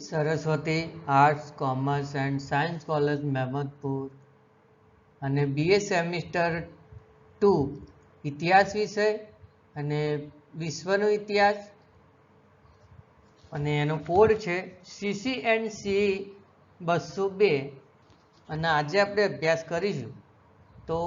Saraswati arts commerce and science college Mahemdapur અને BA semester 2 ઇતિહાસ વિષય અને વિશ્વનો ઇતિહાસ અને એનો કોડ છે CCNCE 202 અને આજે આપણે અભ્યાસ કરીશું તો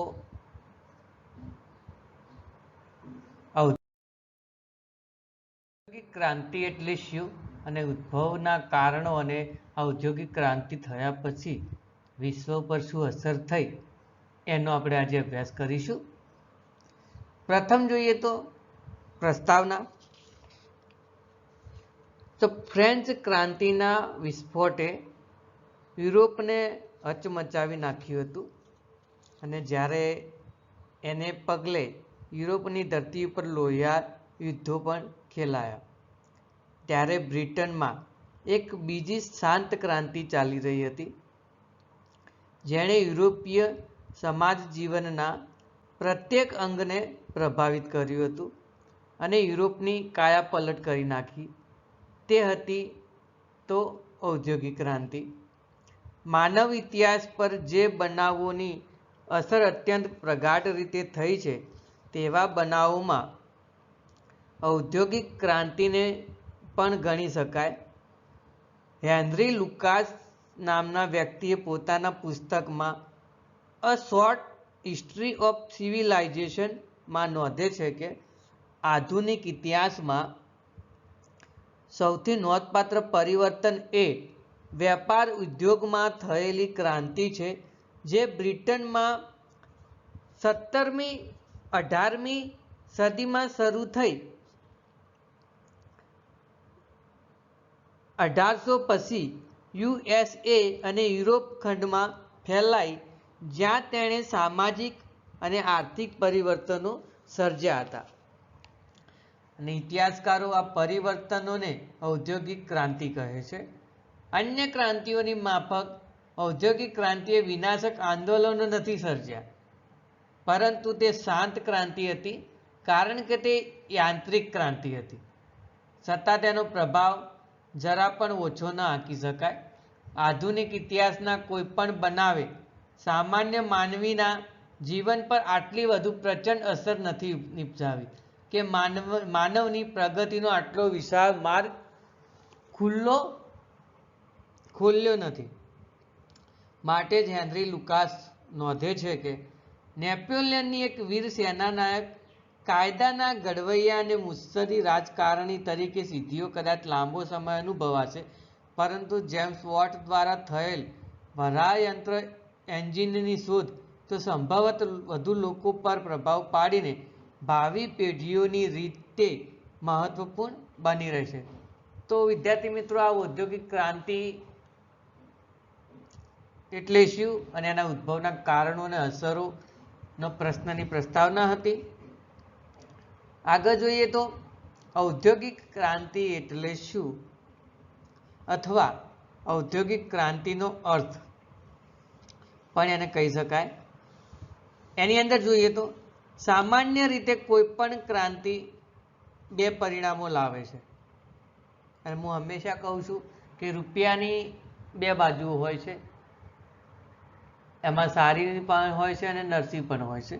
ઔદ્યોગિક ક્રાંતિ એટલે શું અને ઉદ્ભવના કારણો અને ઔદ્યોગિક ક્રાંતિ થયા પછી વિશ્વ પર શું અસર થઈ એનો આપણે આજે અભ્યાસ કરીશું. પ્રથમ જોઈએ તો પ્રસ્તાવના. તો ફ્રેન્ચ ક્રાંતિના વિસ્ફોટે યુરોપને હચમચાવી નાખ્યું હતું અને જ્યારે એને પગલે યુરોપની ધરતી ઉપર લોહિયાળ યુદ્ધો પણ ખેલાયા. ત્યારે બ્રિટનમાં એક બીજી શાંત ક્રાંતિ ચાલી રહી હતી જેણે યુરોપીય સમાજ જીવનના પ્રત્યેક અંગને પ્રભાવિત કર્યું હતું અને યુરોપની કાયાપલટ કરી નાખી. તે હતી તો ઔદ્યોગિક ક્રાંતિ. માનવ ઇતિહાસ પર જે બનાવોની અસર અત્યંત પ્રગાઢ રીતે થઈ છે તેવા બનાવોમાં ઔદ્યોગિક ક્રાંતિને પણ ગણી શકાય. હેનરી લુકાસ નામના વ્યક્તિએ પોતાના પુસ્તકમાં અ શોર્ટ હિસ્ટ્રી ઓફ સિવિલાઇઝેશનમાં નોંધે છે કે આધુનિક ઇતિહાસમાં સૌથી નોંધપાત્ર પરિવર્તન એ વેપાર ઉદ્યોગમાં થયેલી ક્રાંતિ છે જે બ્રિટનમાં 17મી-18મી સદીમાં શરૂ થઈ. 1800 પછી USA અને યુરોપ ખંડમાં ફેલાઈ જ્યાં તેણે સામાજિક અને આર્થિક પરિવર્તનો સર્જ્યા હતા અને ઇતિહાસકારો આ પરિવર્તનોને ઔદ્યોગિક ક્રાંતિ કહે છે. અન્ય ક્રાંતિઓની માફક ઔદ્યોગિક ક્રાંતિએ વિનાશક આંદોલનો નથી સર્જ્યા પરંતુ તે શાંત ક્રાંતિ હતી કારણ કે તે યાંત્રિક ક્રાંતિ હતી છતાં તેનો પ્રભાવ જરા પણ ઓછો ન આંકી શકાય. આધુનિક ઇતિહાસના કોઈ પણ બનાવે સામાન્ય માનવીના જીવન પર આટલી વધુ પ્રચંડ અસર નથી નિપજાવી કે માનવની પ્રગતિનો આટલો વિશાળ માર્ગ ખોલ્યો નથી. માટે જ હેનરી લુકાસ નોંધે છે કે નેપોલિયનની એક વીર સેનાનાયક કાયદાના ઘડવૈયા અને મુત્સદી રાજકારણી તરીકે સિદ્ધિઓ કદાચ લાંબો સમય અનુભવાશે પરંતુ જેમ્સ વોટ દ્વારા થયેલ વરાહયંત્ર એન્જિનની શોધ તો સંભવત વધુ લોકો પર પ્રભાવ પાડીને ભાવિ પેઢીઓની રીતે મહત્વપૂર્ણ બની રહેશે. તો વિદ્યાર્થી મિત્રો, આ ઔદ્યોગિક ક્રાંતિ એટલે શું અને એના ઉદ્ભવના કારણો અને અસરોનો પ્રશ્નની પ્રસ્તાવના હતી. આગળ જોઈએ તો ઔદ્યોગિક ક્રાંતિ એટલે શું અથવા ઔદ્યોગિક ક્રાંતિનો અર્થ પણ એને કહી શકાય. એની અંદર જોઈએ તો સામાન્ય રીતે કોઈ પણ ક્રાંતિ બે પરિણામો લાવે છે અને હું હંમેશા કહું છું કે રૂપિયાની બે બાજુઓ હોય છે, એમાં સારી પણ હોય છે અને નરસી પણ હોય છે.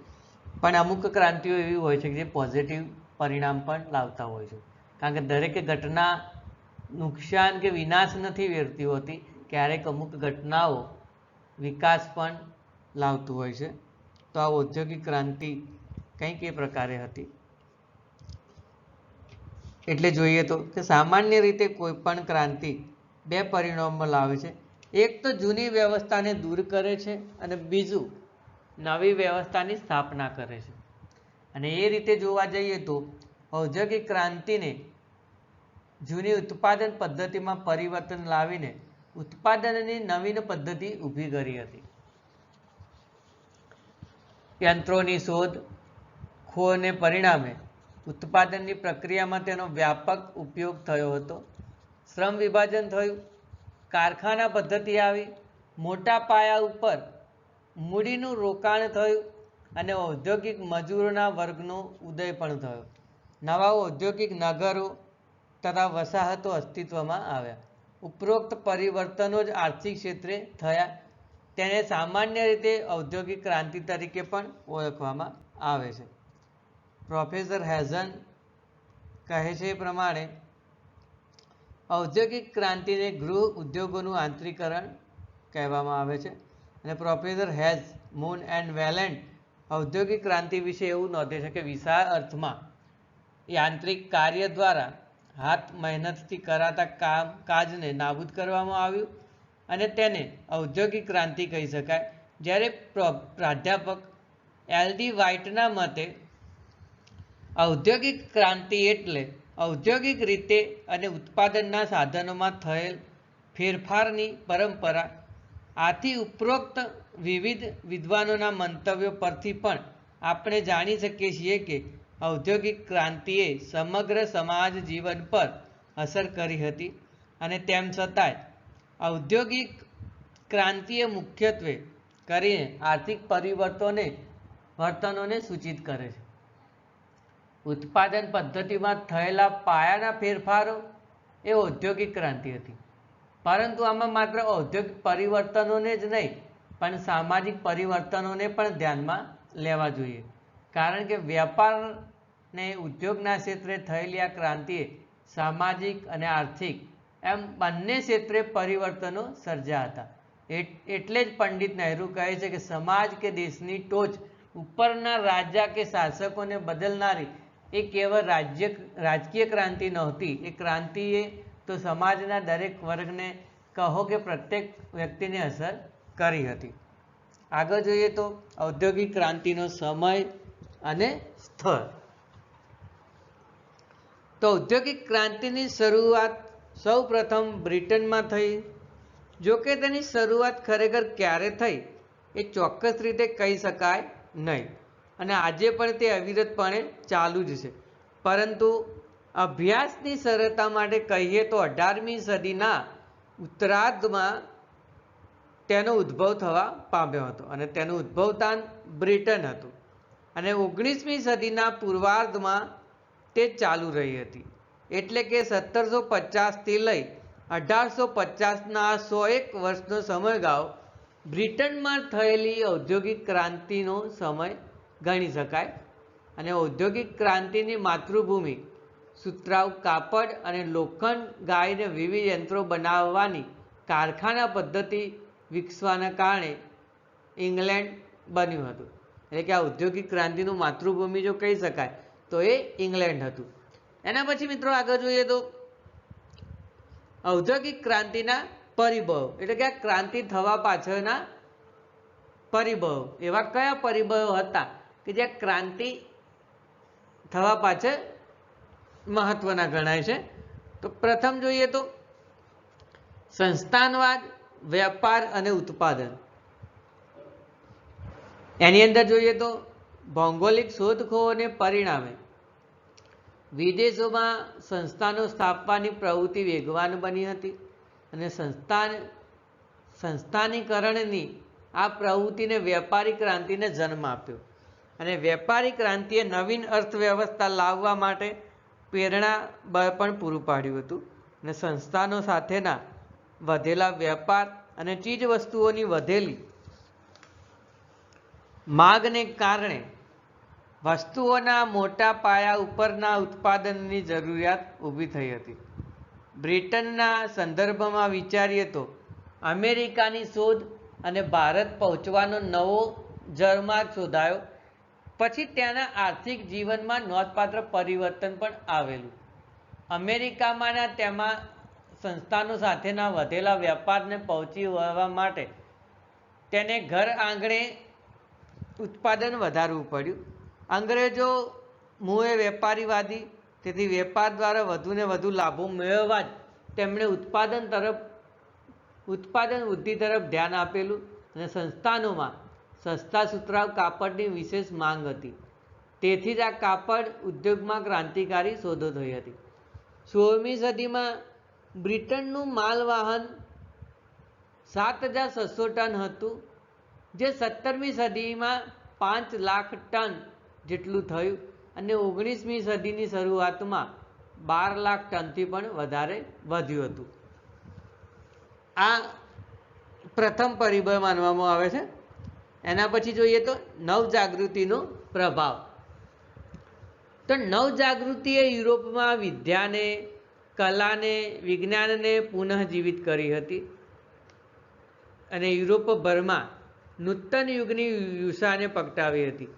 પણ અમુક ક્રાંતિઓ એવી હોય છે કે જે પોઝિટિવ પરિણામ પણ લાવતા હોય છે કારણ કે દરેક ઘટના નુકસાન કે વિનાશ નથી વેરતી હોતી, ક્યારેક અમુક ઘટનાઓ વિકાસ પણ લાવતું હોય છે. તો આ ઔદ્યોગિક ક્રાંતિ કંઈક એ પ્રકારે હતી. એટલે જોઈએ તો કે સામાન્ય રીતે કોઈ પણ ક્રાંતિ બે પરિણામો લાવે છે. એક તો જૂની વ્યવસ્થાને દૂર કરે છે અને બીજું નવી વ્યવસ્થાની સ્થાપના કરે છે. અને એ રીતે જોવા જઈએ તો ઔદ્યોગિક ક્રાંતિને જૂની ઉત્પાદન પદ્ધતિમાં પરિવર્તન લાવીને ઉત્પાદનની નવીન પદ્ધતિ ઊભી કરી હતી. યંત્રોની શોધ ખોને પરિણામે ઉત્પાદનની પ્રક્રિયામાં તેનો વ્યાપક ઉપયોગ થયો હતો. શ્રમ વિભાજન થયું, કારખાના પદ્ધતિ આવી, મોટા પાયા ઉપર મૂડીનું રોકાણ થયું અને ઔદ્યોગિક મજૂરોના વર્ગનો ઉદય પણ થયો. નવા ઔદ્યોગિક નગરો તથા વસાહતો અસ્તિત્વમાં આવ્યા. ઉપરોક્ત પરિવર્તનો જ આર્થિક ક્ષેત્રે થયા તેને સામાન્ય રીતે ઔદ્યોગિક ક્રાંતિ તરીકે પણ ઓળખવામાં આવે છે. પ્રોફેસર હેઝન કહે છે એ પ્રમાણે ઔદ્યોગિક ક્રાંતિને ગૃહ ઉદ્યોગોનું આંતરીકરણ કહેવામાં આવે છે. અને પ્રોફેસર હેઝ, મૂન એન્ડ વેલેન્ટ ઔદ્યોગિક ક્રાંતિ વિશે એવું નોંધે છે કે વિશાળ અર્થમાં યાંત્રિક કાર્ય દ્વારા હાથ મહેનતથી કરાતા કાજને નાબૂદ કરવામાં આવ્યું અને તેને ઔદ્યોગિક ક્રાંતિ કહી શકાય. જ્યારે પ્રાધ્યાપક એલ.ડી. વ્હાઇટના મતે ઔદ્યોગિક ક્રાંતિ એટલે ઔદ્યોગિક રીતે અને ઉત્પાદનના સાધનોમાં થયેલ ફેરફારની પરંપરા. આથી ઉપરોક્ત વિવિધ વિદ્વાનોના મંતવ્યો પરથી પણ આપણે જાણી શકીએ છીએ કે ઔદ્યોગિક ક્રાંતિએ સમગ્ર સમાજ જીવન પર અસર કરી હતી અને તેમ છતાંય ઔદ્યોગિક ક્રાંતિએ મુખ્યત્વે કરીને આર્થિક વર્તનોને સૂચિત કરે છે. ઉત્પાદન પદ્ધતિમાં થયેલા પાયાના ફેરફારો એ ઔદ્યોગિક ક્રાંતિ હતી. પરંતુ આમાં માત્ર ઔદ્યોગિક પરિવર્તનોને જ નહીં પણ સામાજિક પરિવર્તનોને પણ ધ્યાનમાં લેવા જોઈએ. કારણ કે વેપાર ને ઉદ્યોગના ક્ષેત્રે થયેલી આ ક્રાંતિએ સામાજિક અને આર્થિક એમ બંને ક્ષેત્રે પરિવર્તનો સર્જ્યા હતા. એટલે જ પંડિત નહેરુ કહે છે કે સમાજ કે દેશની ટોચ ઉપરના રાજા કે શાસકોને બદલનારી એ કેવળ રાજકીય ક્રાંતિ નહોતી. એ ક્રાંતિએ તો સમાજના દરેક વર્ગને કહો કે પ્રત્યેક વ્યક્તિને અસર કરી હતી. આગળ જોઈએ તો ઔદ્યોગિક ક્રાંતિનો સમય અને સ્થળ. તો ઔદ્યોગિક ક્રાંતિની શરૂઆત સૌ પ્રથમ બ્રિટનમાં થઈ. જો કે તેની શરૂઆત ખરેખર ક્યારે થઈ એ ચોક્કસ રીતે કહી શકાય નહીં અને આજે પણ તે અવિરતપણે ચાલુ જ છે. પરંતુ અભ્યાસની સરળતા માટે કહીએ તો 18મી સદીના ઉત્તરાર્ધમાં તેનો ઉદ્ભવ થવા પામ્યો હતો અને તેનું ઉદ્ભવસ્થાન બ્રિટન હતું અને 19મી સદીના પૂર્વાર્ધમાં તે ચાલુ રહી હતી. એટલે કે 1750થી લઈ 1850ના 101 વર્ષનો સમયગાળો બ્રિટનમાં થયેલી ઔદ્યોગિક ક્રાંતિનો સમય ગણી શકાય. અને ઔદ્યોગિક ક્રાંતિની માતૃભૂમિ સુતરાઉ કાપડ અને લોખંડ ગાળીને વિવિધ યંત્રો બનાવવાની કારખાના પદ્ધતિ વિકસવાના કારણે ઇંગ્લેન્ડ બન્યું હતું. એટલે કે આ ઔદ્યોગિક ક્રાંતિનું માતૃભૂમિ જો કહી શકાય તો એ ઇંગ્લેન્ડ હતું. એના પછી મિત્રો આગળ જોઈએ તો ઔદ્યોગિક ક્રાંતિના પરિબળો એટલે કે આ ક્રાંતિ થવા પાછળના પરિબળો. એવા કયા પરિબળો હતા કે જે ક્રાંતિ થવા પાછળ મહત્વના ગણાય છે? તો પ્રથમ જોઈએ તો સંસ્થાનવાદ, વેપાર અને ઉત્પાદન. એની અંદર જોઈએ તો ભૌગોલિક શોધખોળોને પરિણામે વિદેશોમાં સંસ્થાનો સ્થાપવાની પ્રવૃત્તિ વેગવાન બની હતી અને સંસ્થાનીકરણની આ પ્રવૃત્તિને વેપારી ક્રાંતિને જન્મ આપ્યો. અને વેપારી ક્રાંતિએ નવીન અર્થવ્યવસ્થા લાવવા માટે પ્રેરણા બળ પણ પૂરું પાડ્યું હતું અને સંસ્થાનો સાથેના વધેલા વેપાર અને ચીજ વસ્તુઓની વધેલી માંગને કારણે વસ્તુઓના મોટા પાયા ઉપરના ઉત્પાદનની જરૂરિયાત ઊભી થઈ હતી. બ્રિટનના સંદર્ભમાં વિચારીએ તો અમેરિકાની શોધ અને ભારત પહોંચવાનો નવો જળમાર્ગ શોધાયો પછી ત્યાંના આર્થિક જીવનમાં નોંધપાત્ર પરિવર્તન પણ આવેલું. અમેરિકામાંના તેમાં સંસ્થાનો સાથેના વધેલા વેપારને પહોંચી વળવા માટે તેને ઘર આંગણે ઉત્પાદન વધારવું પડ્યું. અંગ્રેજો મૂળે વેપારીવાદી, તેથી વેપાર દ્વારા વધુને વધુ લાભો મેળવવા જ તેમણે ઉત્પાદન વૃદ્ધિ તરફ ધ્યાન આપેલું અને સંસ્થાનોમાં સસ્તા સુતરાઉ કાપડની વિશેષ માંગ હતી. તેથી જ આ કાપડ ઉદ્યોગમાં ક્રાંતિકારી શોધો થઈ હતી. 16મી સદીમાં બ્રિટનનું માલવહન 7600 ટન હતું, જે 17મી સદીમાં 5 લાખ ટન જેટલું થયું અને 19મી સદીની શરૂઆતમાં 12 લાખ ટનથી પણ વધારે વધ્યું હતું. આ પ્રથમ પરિબળ માનવામાં આવે છે. એના પછી જોઈએ તો નવજાગૃતિનો પ્રભાવ. તો નવજાગૃતિએ યુરોપમાં વિદ્યાને, કલાને, વિજ્ઞાનને પુનઃજીવિત કરી હતી અને યુરોપભરમાં નૂતન યુગની યુષાને પ્રગટાવી હતી.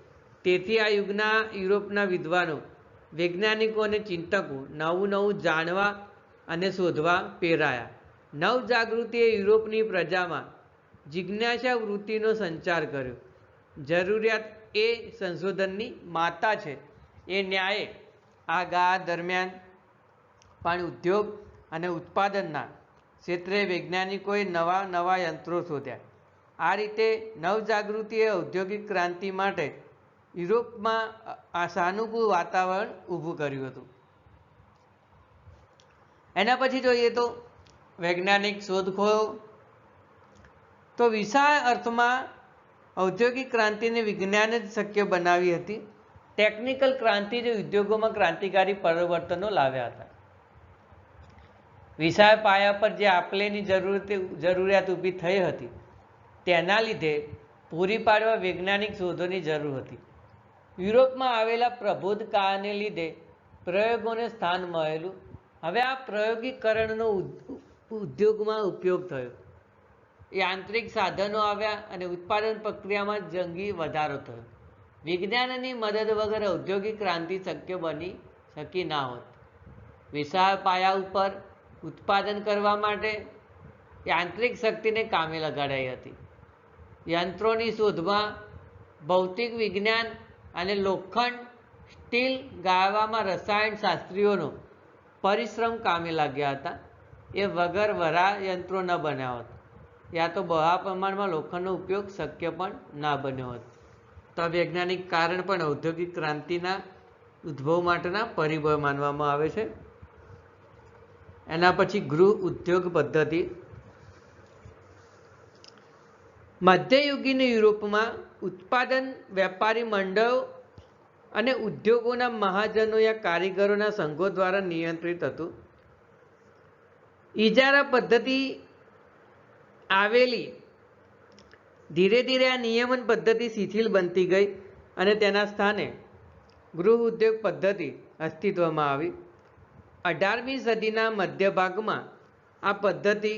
તેથી આ યુગના યુરોપના વિદ્વાનો, વૈજ્ઞાનિકો અને ચિંતકો નવું નવું જાણવા અને શોધવા પ્રેરાયા. નવજાગૃતિએ યુરોપની પ્રજામાં જિજ્ઞાસા વૃત્તિનો સંચાર કર્યો. જરૂરિયાત એ સંશોધનની માતા છે. એ ન્યાયે આ ગાળા દરમિયાન પણ ઉદ્યોગ અને ઉત્પાદનના ક્ષેત્રે વૈજ્ઞાનિકોએ નવા નવા યંત્રો શોધ્યા. આ રીતે નવજાગૃતિએ ઔદ્યોગિક ક્રાંતિ માટે યુરોપમાં સાનુકૂળ વાતાવરણ ઊભું કર્યું હતું. એના પછી જોઈએ તો વૈજ્ઞાનિક શોધખોળો. તો વિશાળ અર્થમાં ઔદ્યોગિક ક્રાંતિને વિજ્ઞાને જ શક્ય બનાવી હતી. ટેકનિકલ ક્રાંતિ જે ઉદ્યોગોમાં ક્રાંતિકારી પરિવર્તનો લાવ્યા હતા. વિશાળ પાયા પર જે આપલેની જરૂરિયાત ઊભી થઈ હતી તેના લીધે પૂરી પાડવા વૈજ્ઞાનિક શોધોની જરૂર હતી. યુરોપમાં આવેલા પ્રબુદ્ધ કાળને લીધે પ્રયોગોને સ્થાન મળેલું. હવે આ પ્રયોગીકરણનો ઉદ્યોગમાં ઉપયોગ થયો. યાંત્રિક સાધનો આવ્યા અને ઉત્પાદન પ્રક્રિયામાં જંગી વધારો થયો. વિજ્ઞાનની મદદ વગર ઔદ્યોગિક ક્રાંતિ શક્ય બની શકી ના હોત. વિશાળ પાયા ઉપર ઉત્પાદન કરવા માટે યાંત્રિક શક્તિને કામે લગાડાઈ હતી. યંત્રોની શોધમાં ભૌતિક વિજ્ઞાન અને લોખંડ, સ્ટીલ ગાળવામાં રસાયણ શાસ્ત્રીઓનો પરિશ્રમ કામે લાગ્યા હતા. એ વગર વરા યંત્રો ન બન્યા હોત, યા તો બહા પ્રમાણમાં લોખંડનો ઉપયોગ શક્ય પણ ના બન્યો હોત. તો વૈજ્ઞાનિક કારણ પણ ઔદ્યોગિક ક્રાંતિના ઉદ્ભવ માટેના પરિબળ માનવામાં આવે છે. એના પછી ગૃહ ઉદ્યોગ પદ્ધતિ. મધ્યયુગીન યુરોપમાં ઉત્પાદન વેપારી મંડળો અને ઉદ્યોગોના મહાજનો યા કારીગરોના સંઘો દ્વારા નિયંત્રિત હતું. ઇજારા પદ્ધતિ આવેલી. ધીરે ધીરે આ નિયમન પદ્ધતિ શિથિલ બનતી ગઈ અને તેના સ્થાને ગૃહ ઉદ્યોગ પદ્ધતિ અસ્તિત્વમાં આવી. 18મી સદીના મધ્ય ભાગમાં આ પદ્ધતિ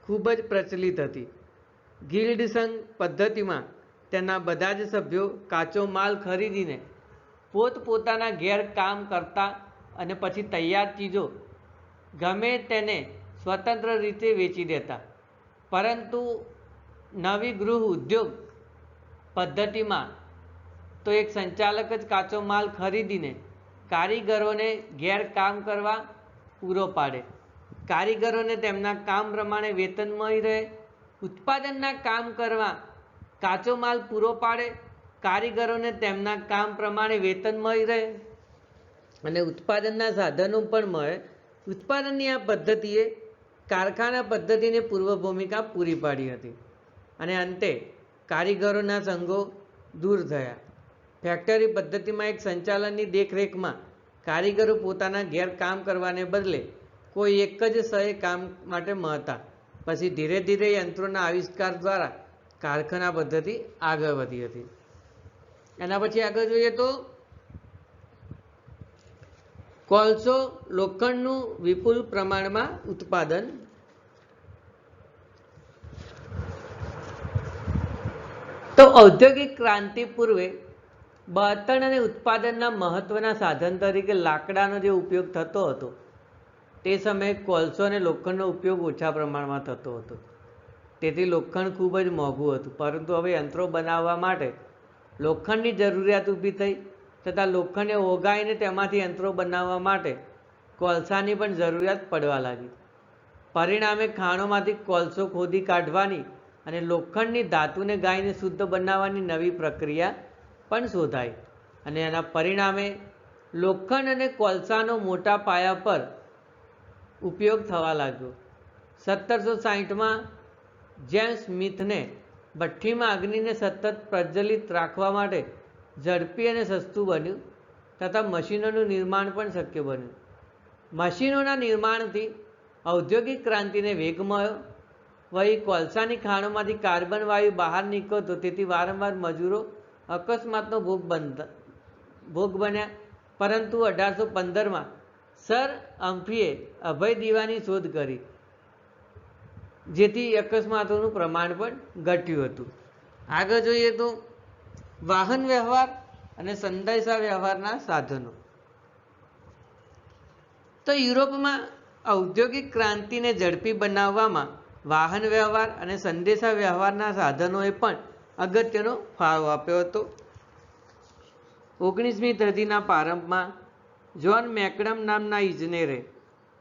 ખૂબ જ પ્રચલિત હતી. ગિલ્ડ સંઘ પદ્ધતિમાં તેના બધા જ સભ્યો કાચો માલ ખરીદીને પોતપોતાના ઘેર કામ કરતા અને પછી તૈયાર ચીજો ગમે તેને સ્વતંત્ર રીતે વેચી દેતા. પરંતુ નવી ગૃહ ઉદ્યોગ પદ્ધતિમાં તો એક સંચાલક જ કાચો માલ ખરીદીને કારીગરોને ઘેર કામ કરવા પૂરો પાડે. કારીગરોને તેમના કામ પ્રમાણે વેતન મળી રહે. ઉત્પાદનના કામ કરવા કાચો માલ પૂરો પાડે, કારીગરોને તેમના કામ પ્રમાણે વેતન મળી રહે અને ઉત્પાદનના સાધનો પણ મળે. ઉત્પાદનની આ પદ્ધતિએ કારખાના પદ્ધતિને પૂર્વ ભૂમિકા પૂરી પાડી હતી અને અંતે કારીગરોના સંઘો દૂર થયા. ફેક્ટરી પદ્ધતિમાં એક સંચાલનની દેખરેખમાં કારીગરો પોતાના ઘેર કામ કરવાને બદલે કોઈ એક જ સ્થળે કામ માટે મળતા. પછી ધીરે ધીરે યંત્રોના આવિષ્કાર દ્વારા કારખાના પદ્ધતિ આગળ વધી હતી. એના પછી આગળ જોઈએ તો કોલસો, લોખંડનું વિપુલ પ્રમાણમાં ઉત્પાદન. તો ઔદ્યોગિક ક્રાંતિ પૂર્વે બળતણ અને ઉત્પાદનના મહત્વના સાધન તરીકે લાકડાનો જે ઉપયોગ થતો હતો તે સમયે કોલસો અને લોખંડનો ઉપયોગ ઓછા પ્રમાણમાં થતો હતો. તેથી લોખંડ ખૂબ જ મોંઘું હતું. પરંતુ હવે યંત્રો બનાવવા માટે લોખંડની જરૂરિયાત ઊભી થઈ તથા લોખંડને ઓગાળીને તેમાંથી યંત્રો બનાવવા માટે કોલસાની પણ જરૂરિયાત પડવા લાગી. પરિણામે ખાણોમાંથી કોલસો ખોદી કાઢવાની અને લોખંડની ધાતુને ગાળીને શુદ્ધ બનાવવાની નવી પ્રક્રિયા પણ શોધાઈ અને એના પરિણામે લોખંડ અને કોલસાનો મોટા પાયા પર ઉપયોગ થવા લાગ્યો. 1760માં જેમ્સ સ્મિથને ભઠ્ઠીમાં અગ્નિને સતત પ્રજ્વલિત રાખવા માટે ઝડપી અને સસ્તું બન્યું તથા મશીનોનું નિર્માણ પણ શક્ય બન્યું. મશીનોના નિર્માણથી ઔદ્યોગિક ક્રાંતિને વેગ મળ્યો વળી કોલસાની ખાણોમાંથી કાર્બન વાયુ બહાર નીકળતો, તેથી વારંવાર મજૂરો અકસ્માતનો ભોગ બન્યા. પરંતુ 1815માં સર હમ્ફ્રીએ અભય દીવાની શોધ કરી, જેથી અકસ્માતોનું પ્રમાણ પણ ઘટ્યું હતું. આગળ જોઈએ તો વાહન વ્યવહાર અને સંદેશા વ્યવહારના સાધનો. તો યુરોપમાં ઔદ્યોગિક ક્રાંતિને ઝડપી બનાવવામાં વાહન વ્યવહાર અને સંદેશા વ્યવહારના સાધનોએ પણ અગત્યનો ફાળો આપ્યો હતો. 19મી સદીના પ્રારંભમાં જ્હોન મેકડમ નામના ઇજનેરે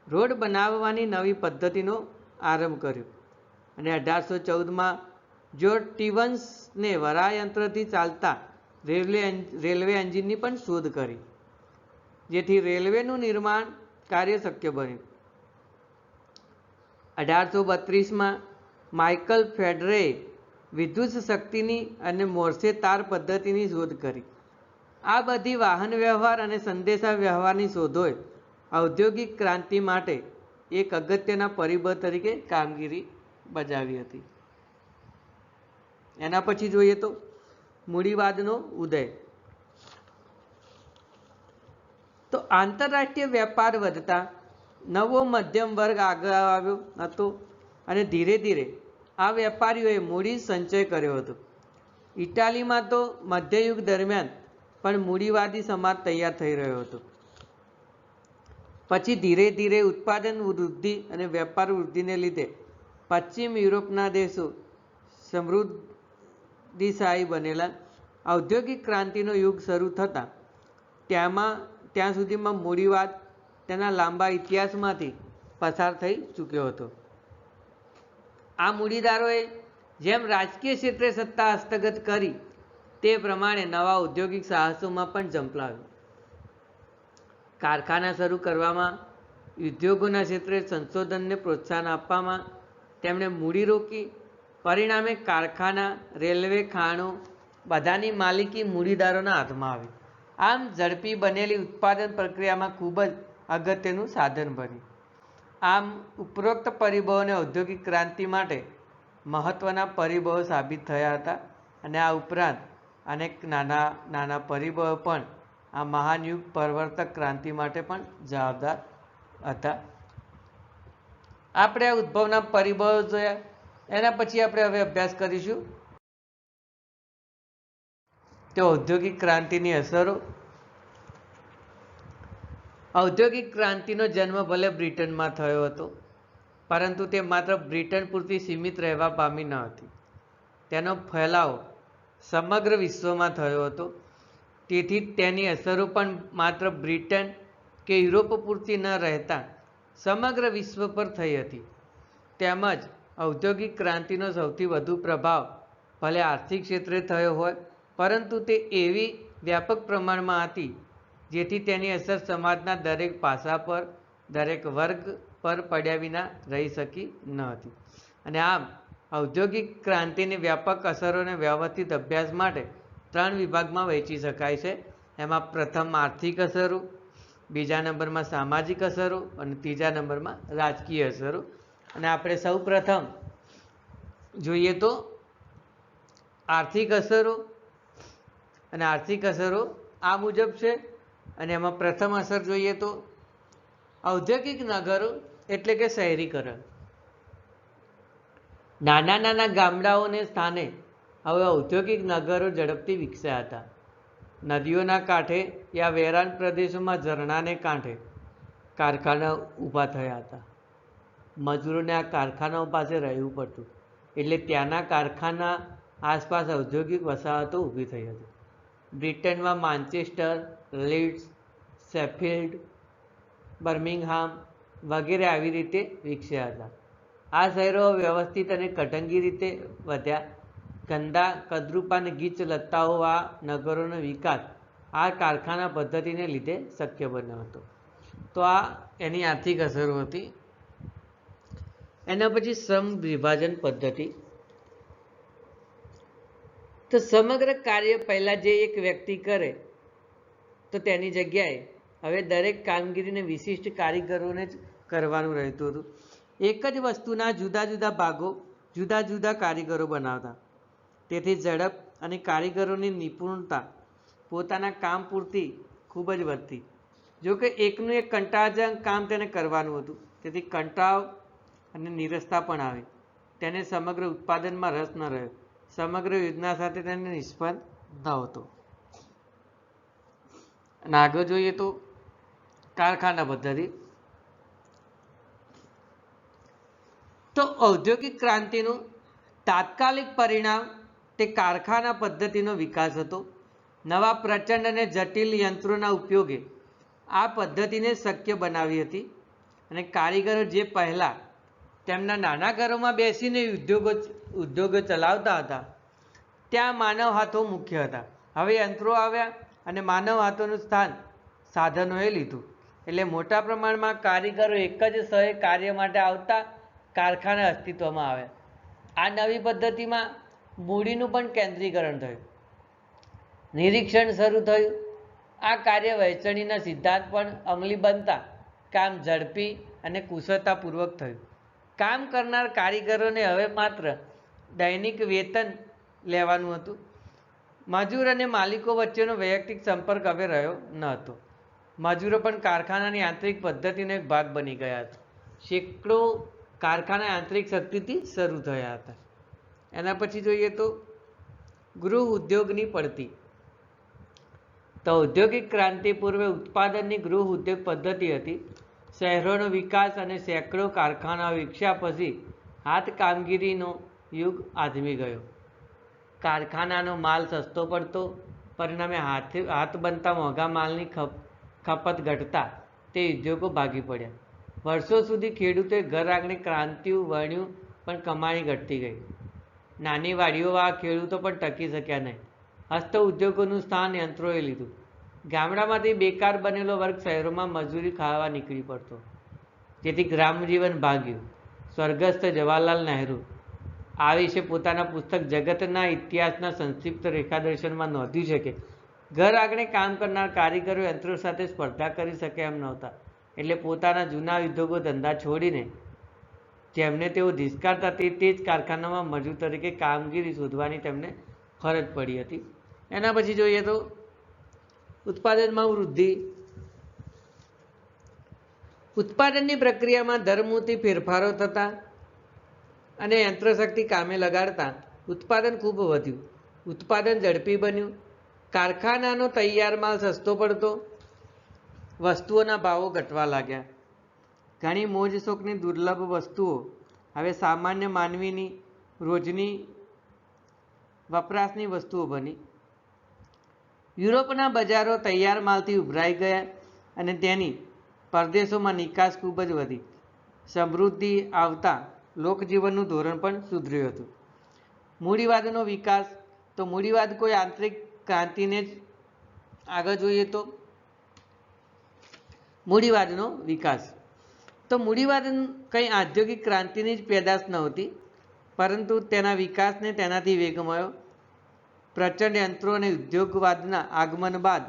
રોડ બનાવવાની નવી પદ્ધતિનો આરંભ કર્યો અને 1814માં જ્યોર્જ સ્ટીવન્સને વરાયંત્રથી ચાલતા રેલવે એન્જિનની પણ શોધ કરી, જેથી રેલવેનું નિર્માણ કાર્ય શક્ય બન્યું. 1832માં માઇકલ ફેરાડેએ વિદ્યુત શક્તિની અને મોર્સે તાર પદ્ધતિની શોધ કરી. આ બધી વાહન વ્યવહાર અને સંદેશા વ્યવહારની શોધોએ ઔદ્યોગિક ક્રાંતિ માટે એક અગત્યના પરિબળ તરીકે કામગીરી બજાવી હતી. એના પછી જોઈએ તો મૂડીવાદનો ઉદય. તો આંતરરાષ્ટ્રીય વેપાર વધતા નવો મધ્યમ વર્ગ આગળ આવ્યો હતો અને ધીરે ધીરે આ વેપારીઓએ મૂડી સંચય કર્યો હતો. ઇટાલીમાં તો મધ્યયુગ દરમિયાન પણ મૂડીવાદી સમાજ તૈયાર થઈ રહ્યો હતો. પછી ધીરે ધીરે ઉત્પાદન વૃદ્ધિ અને વેપાર વૃદ્ધિને લીધે પશ્ચિમ યુરોપના દેશો સમૃદ્ધિશાળી બનેલા. ઔદ્યોગિક ક્રાંતિનો યુગ શરૂ થતાં ત્યાં સુધીમાં મૂડીવાદ તેના લાંબા ઇતિહાસમાંથી પસાર થઈ ચૂક્યો હતો. આ મૂડીદારોએ જેમ રાજકીય ક્ષેત્રે સત્તા હસ્તગત કરી, તે પ્રમાણે નવા ઔદ્યોગિક સાહસોમાં પણ ઝંપલાવ્યું. કારખાના શરૂ કરવામાં, ઉદ્યોગોના ક્ષેત્રે સંશોધનને પ્રોત્સાહન આપવામાં તેમણે મૂડી રોકી. પરિણામે કારખાના, રેલવે, ખાણો બધાની માલિકી મૂડીદારોના હાથમાં આવી. આમ ઝડપી બનેલી ઉત્પાદન પ્રક્રિયામાં ખૂબ જ અગત્યનું સાધન બન્યું. આમ ઉપરોક્ત પરિબળોને ઔદ્યોગિક ક્રાંતિ માટે મહત્વના પરિબળો સાબિત થયા હતા અને આ ઉપરાંત અનેક નાના નાના પરિબળો પણ આ મહાન યુગ પરિવર્તક ક્રાંતિ માટે પણ જવાબદાર હતા. આપણે આ ઉદ્ભવના પરિબળો જોયા. એના પછી આપણે હવે અભ્યાસ કરીશું તો ઔદ્યોગિક ક્રાંતિની અસરો. ઔદ્યોગિક ક્રાંતિનો જન્મ ભલે બ્રિટનમાં થયો હતો, પરંતુ તે માત્ર બ્રિટન પૂરતી સીમિત રહેવા પામી ન હતી. તેનો ફેલાવો સમગ્ર વિશ્વમાં થયો હતો. તેથી તેની અસરો પણ માત્ર બ્રિટન કે યુરોપ પૂરતી ન રહેતા સમગ્ર વિશ્વ પર થઈ હતી. તેમજ ઔદ્યોગિક ક્રાંતિનો સૌથી વધુ પ્રભાવ ભલે આર્થિક ક્ષેત્રે થયો હોય, પરંતુ તે એવી વ્યાપક પ્રમાણમાં હતી જેથી તેની અસર સમાજના દરેક પાસા પર, દરેક વર્ગ પર પડ્યા વિના રહી શકી ન હતી. અને આમ ઔદ્યોગિક ક્રાંતિની વ્યાપક અસરોને વ્યવસ્થિત અભ્યાસ માટે 3 વિભાગમાં વહેંચી શકાય છે. એમાં પ્રથમ આર્થિક અસરો, બીજા નંબરમાં સામાજિક અસરો અને ત્રીજા નંબરમાં રાજકીય અસરો. અને આપણે સૌ પ્રથમ જોઈએ તો આર્થિક અસરો. અને આર્થિક અસરો આ મુજબ છે. અને એમાં પ્રથમ અસર જોઈએ તો ઔદ્યોગિક નગરો એટલે કે શહેરીકરણ. નાના નાના ગામડાઓને સ્થાને હવે ઔદ્યોગિક નગરો ઝડપથી વિકસ્યા હતા. નદીઓના કાંઠે યા વેરાન પ્રદેશોમાં ઝરણાને કાંઠે કારખાના ઊભા થયા હતા. મજૂરોને આ કારખાનાઓ પાસે રહેવું પડતું, એટલે ત્યાંના કારખાના આસપાસ ઔદ્યોગિક વસાહતો ઊભી થઈ હતી. બ્રિટનમાં માન્ચેસ્ટર, લીડ્સ, શેફિલ્ડ, બર્મિંગહામ વગેરે આવી રીતે વિકસ્યા હતા. આ શહેરો વ્યવસ્થિત અને કટંગી રીતે વધ્યા. ગંદા, કદરૂપા અને ગીચ લતાઓ આ નગરોનો વિકાસ આ કારખાના પદ્ધતિને લીધે શક્ય બન્યો હતો. તો આ એની આર્થિક અસરો હતી. એના પછી શ્રમ વિભાજન પદ્ધતિ. તો સમગ્ર કાર્ય પહેલાં જે એક વ્યક્તિ કરે તો તેની જગ્યાએ હવે દરેક કામગીરીને વિશિષ્ટ કારીગરોને જ કરવાનું રહેતું હતું. એક જ વસ્તુના જુદા જુદા ભાગો જુદા જુદા કારીગરો બનાવતા. તેથી ઝડપ અને કારીગરોની નિપુણતા પોતાના કામ પૂરતી ખૂબ જ વધતી. જો કે એકનું એક કંટાળાજનક કામ તેને કરવાનું હતું, તેથી કંટાળો અને નિરસતા પણ આવી. તેને સમગ્ર ઉત્પાદનમાં રસ ન રહ્યો. સમગ્ર યોજના સાથે તેને નિષ્ફળ ન હતો. અને આગળ જોઈએ તો કારખાના પદ્ધતિ. તો ઔદ્યોગિક ક્રાંતિનું તાત્કાલિક પરિણામ તે કારખાના પદ્ધતિનો વિકાસ હતો. નવા પ્રચંડ અને જટિલ યંત્રોના ઉપયોગે આ પદ્ધતિને શક્ય બનાવી હતી. અને કારીગરો જે પહેલાં તેમના નાના ઘરોમાં બેસીને ઉદ્યોગો ચલાવતા હતા, ત્યાં માનવ હાથો મુખ્ય હતા. હવે યંત્રો આવ્યા અને માનવ હાથોનું સ્થાન સાધનોએ લીધું. એટલે મોટા પ્રમાણમાં કારીગરો એક જ સમયે કાર્ય માટે આવતા કારખાના અસ્તિત્વમાં આવ્યા. આ નવી પદ્ધતિમાં મૂડીનું પણ કેન્દ્રીકરણ થયું, નિરીક્ષણ શરૂ થયું. આ કાર્ય વહેંચણીના સિદ્ધાંત પણ અમલી બનતા કામ ઝડપી અને કુશળતાપૂર્વક થયું. કામ કરનાર કારીગરોને હવે માત્ર દૈનિક વેતન લેવાનું હતું. મજૂર અને માલિકો વચ્ચેનો વૈયક્તિક સંપર્ક હવે રહ્યો ન હતો. મજૂરો પણ કારખાનાની યાંત્રિક પદ્ધતિનો એક ભાગ બની ગયા હતા. સેંકડો કારખાના યાંત્રિક શક્તિથી શરૂ થયા હતા. એના પછી જોઈએ તો ગૃહ ઉદ્યોગની પડતી. તો ઔદ્યોગિક ક્રાંતિ પૂર્વે ઉત્પાદનની ગૃહ ઉદ્યોગ પદ્ધતિ હતી. શહેરોનો વિકાસ અને સેંકડો કારખાનાઓ વિકસ્યા પછી હાથ કામગીરીનો યુગ આદમી ગયો. કારખાનાનો માલ સસ્તો પડતો, પરિણામે હાથ બનતા મોંઘા માલની ખપત ઘટતા તે ઉદ્યોગો ભાગી પડ્યા. વર્ષો સુધી ખેડૂતોએ ઘર આંગણે ક્રાંતિઓ વણ્યું, પણ કમાણી ઘટતી ગઈ. નાની વાડીઓવાળા ખેડૂતો પણ ટકી શક્યા નહીં. હસ્ત ઉદ્યોગોનું સ્થાન યંત્રોએ લીધું. ગામડામાંથી બેકાર બનેલો વર્ગ શહેરોમાં મજૂરી ખાવા નીકળી પડતો, જેથી ગ્રામજીવન ભાગ્યું. સ્વર્ગસ્થ જવાહરલાલ નહેરુ આ વિશે પોતાના પુસ્તક જગતના ઇતિહાસના સંક્ષિપ્ત રેખાદર્શનમાં નોંધ્યું છે કે ઘર આંગણે કામ કરનાર કારીગરો યંત્રો સાથે સ્પર્ધા કરી શકે એમ નહોતા. એટલે પોતાના જૂના ઉદ્યોગો ધંધા છોડીને જેમને તેઓ ધિક્કારતા તે જ કારખાનામાં મજૂર તરીકે કામગીરી શોધવાની તેમને ફરજ પડી હતી. એના પછી જોઈએ તો ઉત્પાદનમાં વૃદ્ધિ. ઉત્પાદનની પ્રક્રિયામાં ધરમૂળથી ફેરફારો થતા અને યંત્રશક્તિ કામે લગાડતા ઉત્પાદન ખૂબ વધ્યું. ઉત્પાદન ઝડપી બન્યું. કારખાનાનો તૈયાર માલ સસ્તો પડતો. વસ્તુઓના ભાવો ઘટવા લાગ્યા. ઘણી મોજ શોખની દુર્લભ વસ્તુઓ હવે સામાન્ય માનવીની રોજની વપરાશની વસ્તુઓ બની. યુરોપના બજારો તૈયાર માલથી ઉભરાઈ ગયા અને તેની પરદેશોમાં નિકાસ ખૂબ જ વધી. સમૃદ્ધિ આવતા લોકજીવનનું ધોરણ પણ સુધર્યું હતું. મૂડીવાદનો વિકાસ. તો મૂડીવાદ કોઈ આંતરિક ક્રાંતિને જ આગળ જોઈએ તો મૂડીવાદનો વિકાસ. તો મૂડીવાદ કંઈ ઔદ્યોગિક ક્રાંતિની જ પેદાશ નહોતી, પરંતુ તેના વિકાસને તેનાથી વેગ મળ્યો. પ્રચંડ યંત્રો અને ઉદ્યોગવાદના આગમન બાદ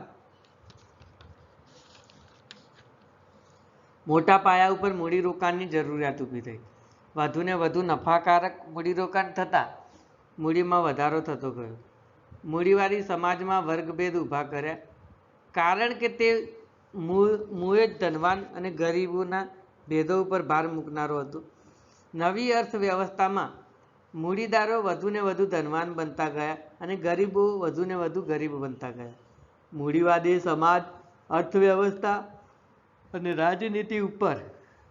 મોટા પાયા ઉપર મૂડીરોકાણની જરૂરિયાત ઊભી થઈ. વધુને વધુ નફાકારક મૂડીરોકાણ થતાં મૂડીમાં વધારો થતો ગયો. મૂડીવાદી સમાજમાં વર્ગભેદ ઊભા કર્યા, કારણ કે તે મૂળે જ ધનવાન અને ગરીબોના ભેદો ઉપર ભાર મૂકનારો હતો. નવી અર્થવ્યવસ્થામાં મૂડીદારો વધુને વધુ ધનવાન બનતા ગયા અને ગરીબો વધુને વધુ ગરીબ બનતા ગયા. મૂડીવાદી સમાજ, અર્થવ્યવસ્થા અને રાજનીતિ ઉપર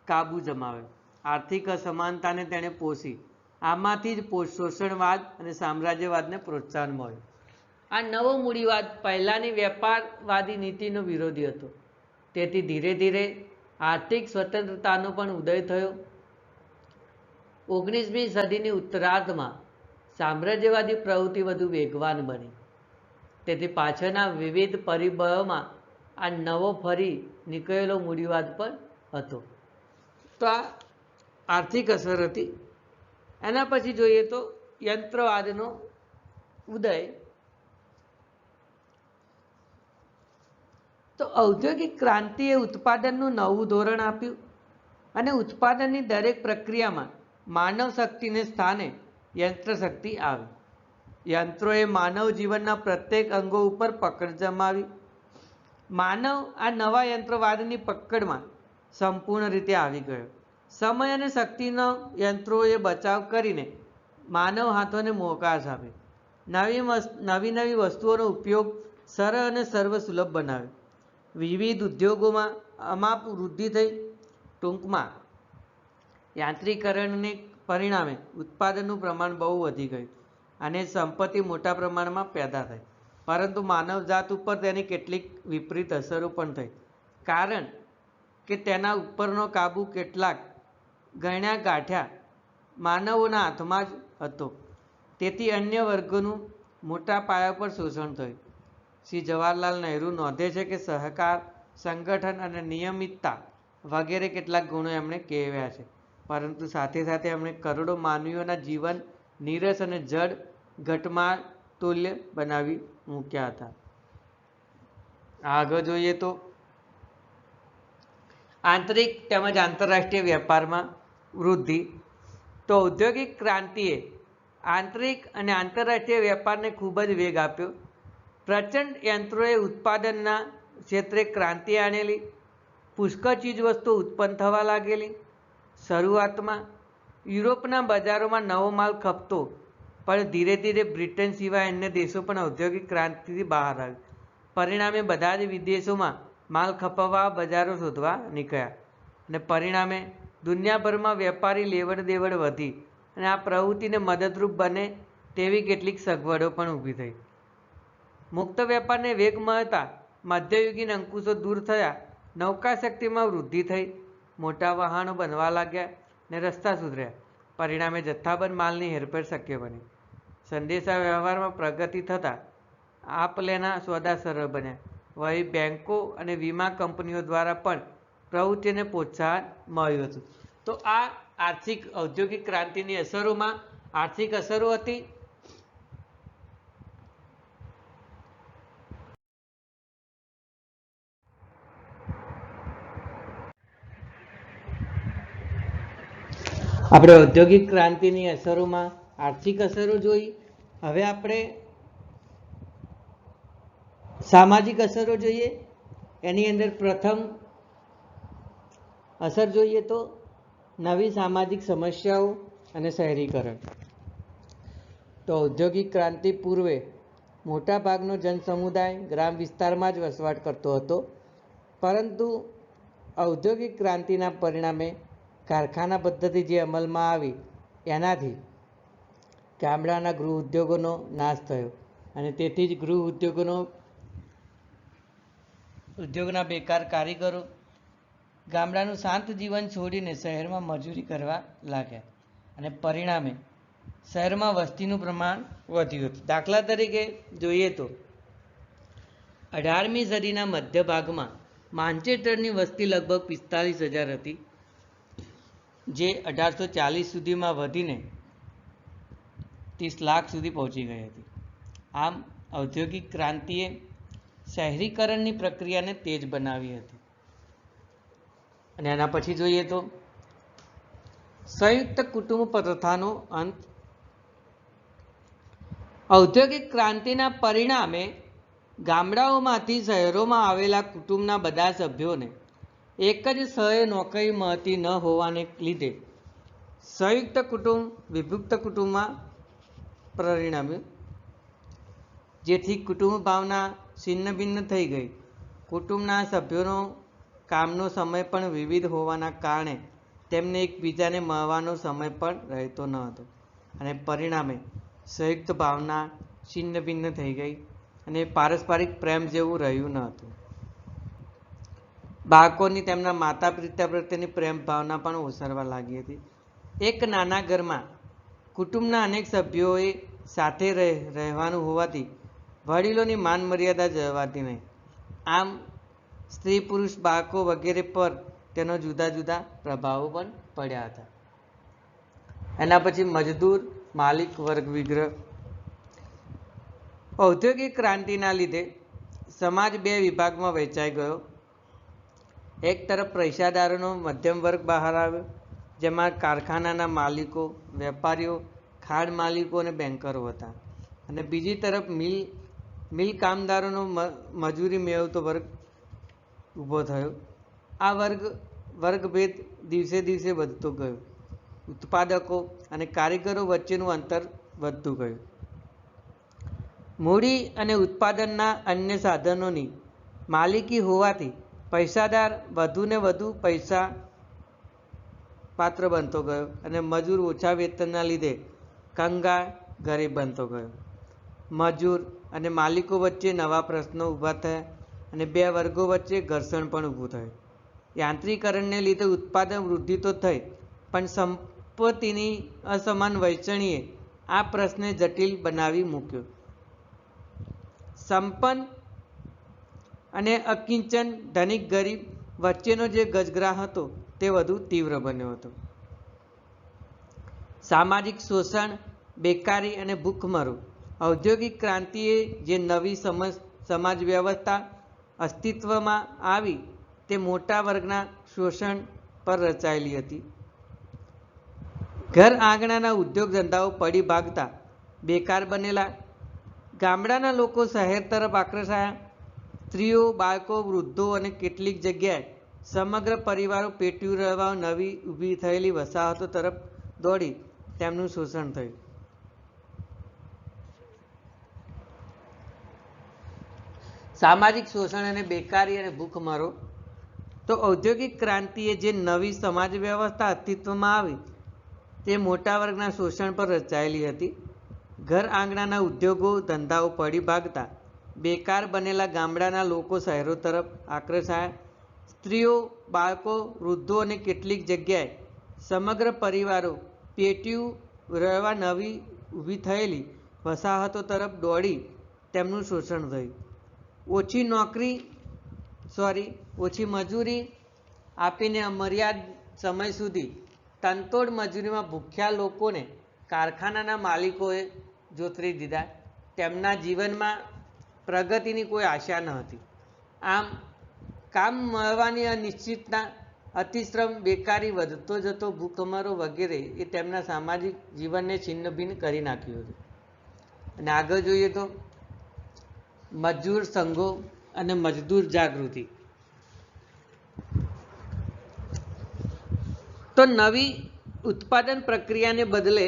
કાબૂ જમાવ્યો. આર્થિક અસમાનતાને તેણે પોષી. આમાંથી જ શોષણવાદ અને સામ્રાજ્યવાદને પ્રોત્સાહન મળ્યું. આ નવો મૂડીવાદ પહેલાંની વેપારવાદી નીતિનો વિરોધી હતો. તેથી ધીરે ધીરે આર્થિક સ્વતંત્રતાનો પણ ઉદય થયો. 19મી સદીની ઉત્તરાર્ધમાં સામ્રાજ્યવાદી પ્રવૃત્તિ વધુ વેગવાન બની. તેથી પાછળના વિવિધ પરિબળોમાં આ નવો ફરી નીકળેલો મૂડીવાદ પણ હતો. તો આ આર્થિક અસર હતી. એના પછી જોઈએ તો યંત્રવાદનો ઉદય. તો ઔદ્યોગિક ક્રાંતિએ ઉત્પાદનનું નવું ધોરણ આપ્યું અને ઉત્પાદનની દરેક પ્રક્રિયામાં માનવ શક્તિને સ્થાને યંત્ર શક્તિ આવી. યંત્રોએ માનવ જીવનના પ્રત્યેક અંગો ઉપર પકડ જમાવી. માનવ આ નવા યંત્રવાદની પકડમાં સંપૂર્ણ રીતે આવી ગયો. સમય અને શક્તિનો યંત્રોએ બચાવ કરીને માનવ હાથોને મોકાશ આપી. નવી નવી વસ્તુઓનો ઉપયોગ સરળ અને સર્વસુલભ બનાવ્યો. વિવિધ ઉદ્યોગોમાં અમાપ વૃદ્ધિ થઈ. ટૂંકમાં યાંત્રિકરણને પરિણામે ઉત્પાદનનું પ્રમાણ બહુ વધી ગયું અને સંપત્તિ મોટા પ્રમાણમાં પેદા થઈ. પરંતુ માનવજાત ઉપર તેની કેટલીક વિપરીત અસરો પણ થઈ, કારણ કે તેના ઉપરનો કાબુ કેટલાક ગણ્યા ગાંઠ્યા માનવોના હાથમાં જ હતો. તેથી અન્ય વર્ગોનું મોટા પાયા પર શોષણ થયું. શ્રી જવાહરલાલ નહેરુ નોંધે છે કે સહકાર, સંગઠન અને નિયમિતતા વગેરે કેટલાક ગુણો એમણે કહેવ્યા છે, પરંતુ સાથે સાથે એમણે કરોડો માનવીઓના જીવન નીરસ અને જડ ઘટમાં તુલ્ય બનાવી મૂક્યા હતા. આગળ જોઈએ તો આંતરિક તેમજ આંતરરાષ્ટ્રીય વેપારમાં વૃદ્ધિ. તો ઔદ્યોગિક ક્રાંતિએ આંતરિક અને આંતરરાષ્ટ્રીય વેપારને ખૂબ જ વેગ આપ્યો. પ્રચંડ યંત્રોએ ઉત્પાદનના ક્ષેત્રે ક્રાંતિ આણેલી. પુષ્કળ ચીજવસ્તુઓ ઉત્પન્ન થવા લાગેલી. શરૂઆતમાં યુરોપના બજારોમાં નવો માલ ખપતો, પણ ધીરે ધીરે બ્રિટન સિવાય અન્ય દેશો પણ ઔદ્યોગિક ક્રાંતિથી બહાર આવ્યા. પરિણામે બધા જ વિદેશોમાં માલ ખપાવવા બજારો શોધવા નીકળ્યા અને પરિણામે દુનિયાભરમાં વેપારી લેવડ દેવડ વધી અને આ પ્રવૃત્તિને મદદરૂપ બને તેવી કેટલીક સગવડો પણ ઊભી થઈ. મુક્ત વેપારને વેગ મળતા મધ્યયુગીન અંકુશો દૂર થયા. નૌકા શક્તિમાં વૃદ્ધિ થઈ. મોટા વાહનો બનવા લાગ્યા ને રસ્તા સુધર્યા. પરિણામે જથ્થાબંધ માલની હેરફેર શક્ય બની. સંદેશા વ્યવહારમાં પ્રગતિ થતાં આપ લેના સોદા સરળ બન્યા. વળી બેન્કો અને વીમા કંપનીઓ દ્વારા પણ પ્રવૃત્તિને પ્રોત્સાહન મળ્યું હતું. તો આ આર્થિક ઔદ્યોગિક ક્રાંતિની અસરોમાં આર્થિક અસરો હતી. આપણે ઔદ્યોગિક ક્રાંતિની અસરોમાં આર્થિક અસરો જોઈ. હવે આપણે સામાજિક અસરો જોઈએ. એની અંદર પ્રથમ અસર જોઈએ તો નવી સામાજિક સમસ્યાઓ અને શહેરીકરણ. તો ઔદ્યોગિક ક્રાંતિ પૂર્વે મોટા ભાગનો જનસમુદાય ગ્રામ વિસ્તારમાં જ વસવાટ કરતો હતો, પરંતુ ઔદ્યોગિક ક્રાંતિના પરિણામે કારખાના પદ્ધતિ જે અમલમાં આવી એનાથી ગામડાના ગૃહ ઉદ્યોગોનો નાશ થયો અને તેથી જ ગૃહ ઉદ્યોગના બેકાર કારીગરો ગામડાનું શાંત જીવન છોડીને શહેરમાં મજૂરી કરવા લાગ્યા અને પરિણામે શહેરમાં વસ્તીનું પ્રમાણ વધ્યું હતું. દાખલા તરીકે જોઈએ તો 18મી સદીના મધ્ય ભાગમાં માન્ચેસ્ટરની વસ્તી લગભગ 45,000 હતી, જે 1840 સુધીમાં વધીને 30 લાખ સુધી પહોંચી ગઈ હતી. આમ ઔદ્યોગિક ક્રાંતિએ શહેરીકરણની પ્રક્રિયાને તેજ બનાવી હતી. અને એના પછી જોઈએ તો સંયુક્ત કુટુંબ પ્રથાનો અંત. ઔદ્યોગિક ક્રાંતિના પરિણામે ગામડાઓમાંથી શહેરોમાં આવેલા કુટુંબના બધા સભ્યોને એક જ સ્થળે નોકરી મળતી ન હોવાને લીધે સંયુક્ત કુટુંબ વિભક્ત કુટુંબમાં પરિણમ્યું, જેથી કુટુંબ ભાવના છિન્ન ભિન્ન થઈ ગઈ. કુટુંબના સભ્યોનો કામનો સમય પણ વિવિધ હોવાના કારણે તેમને એકબીજાને મળવાનો સમય પણ રહેતો ન હતો અને પરિણામે સંયુક્ત ભાવના છિન્ન ભિન્ન થઈ ગઈ અને પારસ્પરિક પ્રેમ જેવું રહ્યું ન હતું. બાળકોની તેમના માતા પિતા પ્રત્યેની પ્રેમ ભાવના પણ ઓસરવા લાગી હતી. એક નાના ઘરમાં કુટુંબના અનેક સભ્યોએ સાથે રહેવાનું હોવાથી વડીલોની માન મર્યાદા જળવાતી નહીં. આમ સ્ત્રી પુરુષ બાળકો વગેરે પર તેનો જુદા જુદા પ્રભાવો પણ પડ્યા હતા. એના પછી મજદૂર માલિક વર્ગ વિગ્રહ. ઔદ્યોગિક ક્રાંતિના લીધે સમાજ બે વિભાગમાં વહેંચાઈ ગયો. એક તરફ પૈસાદારોનો મધ્યમ વર્ગ બહાર આવ્યો જેમાં કારખાનાના માલિકો, વેપારીઓ, ખાણ માલિકો અને બેન્કરો હતા. અને બીજી તરફ મિલ કામદારોનો મજૂરી મેળવતો વર્ગ ઊભો થયો. આ વર્ગભેદ દિવસે દિવસે વધતો ગયો. ઉત્પાદકો અને કારીગરો વચ્ચેનું અંતર વધતું ગયું. મૂડી અને ઉત્પાદનના અન્ય સાધનોની માલિકી હોવાથી પૈસાદાર વધુને વધુ પૈસા પાત્ર બનતો ગયો અને મજૂર ઓછા વેતનના લીધે કંગાળ ગરીબ બનતો ગયો. મજૂર અને માલિકો વચ્ચે નવા પ્રશ્નો ઊભા થયા અને બે વર્ગો વચ્ચે ઘર્ષણ પણ ઊભું થયું. યાંત્રિકરણને લીધે ઉત્પાદન વૃદ્ધિ તો થઈ, પણ સંપત્તિની અસમાન વહેંચણીએ આ પ્રશ્ને જટિલ બનાવી મૂક્યો. સંપન્ન અને અકિંચન, ધનિક ગરીબ વચ્ચેનો જે ગજગ્રાહ હતો તે વધુ તીવ્ર બન્યો હતો. સામાજિક શોષણ, બેકારી અને ભૂખમરો. ઔદ્યોગિક ક્રાંતિએ જે નવી સમાજ વ્યવસ્થા અસ્તિત્વમાં આવી તે મોટા વર્ગના શોષણ પર રચાયેલી હતી. ઘર આંગણાના ઉદ્યોગ ધંધાઓ પડી ભાગતા બેકાર બનેલા. ગામડાના લોકો શહેર તરફ આકર્ષાયા. સ્ત્રીઓ, બાળકો, વૃદ્ધો અને કેટલીક જગ્યાએ સમગ્ર પરિવારો પેટ્યું રહેવા નવી ઊભી થયેલી વસાહતો તરફ દોડી તેમનું શોષણ થયું. સામાજિક શોષણ અને બેકારી અને ભૂખમરો. તો ઔદ્યોગિક ક્રાંતિએ જે નવી સમાજ વ્યવસ્થા અસ્તિત્વમાં આવી તે મોટા વર્ગના શોષણ પર રચાયેલી હતી. ઘર આંગણાના ઉદ્યોગો ધંધાઓ પડી ભાગતા બેકાર બનેલા ગામડાના લોકો શહેરો તરફ આકર્ષાયા. સ્ત્રીઓ, બાળકો, વૃદ્ધો અને કેટલીક જગ્યાએ સમગ્ર પરિવારો પેટ્યું રહેવા નવી ઊભી થયેલી વસાહતો તરફ દોડી તેમનું શોષણ થયું. ઓછી મજૂરી આપીને અમર્યાદ સમય સુધી તનતોડ મજૂરીમાં ભૂખ્યા લોકોને કારખાનાના માલિકોએ જોતરી દીધા. તેમના જીવનમાં પ્રગતિની કોઈ આશા ન હતી. આમ કામ મળવાની અનિશ્ચિતતા, અતિશ્રમ, બેકારી, વધતો જતો ભૂખમરો વગેરે એ તેમના સામાજિક જીવનને છિન્ન ભિન્ન કરી નાખ્યું હતું. અને આગળ જોઈએ તો મજૂર સંઘો અને મજદૂર જાગૃતિ. તો નવી ઉત્પાદન પ્રક્રિયાને બદલે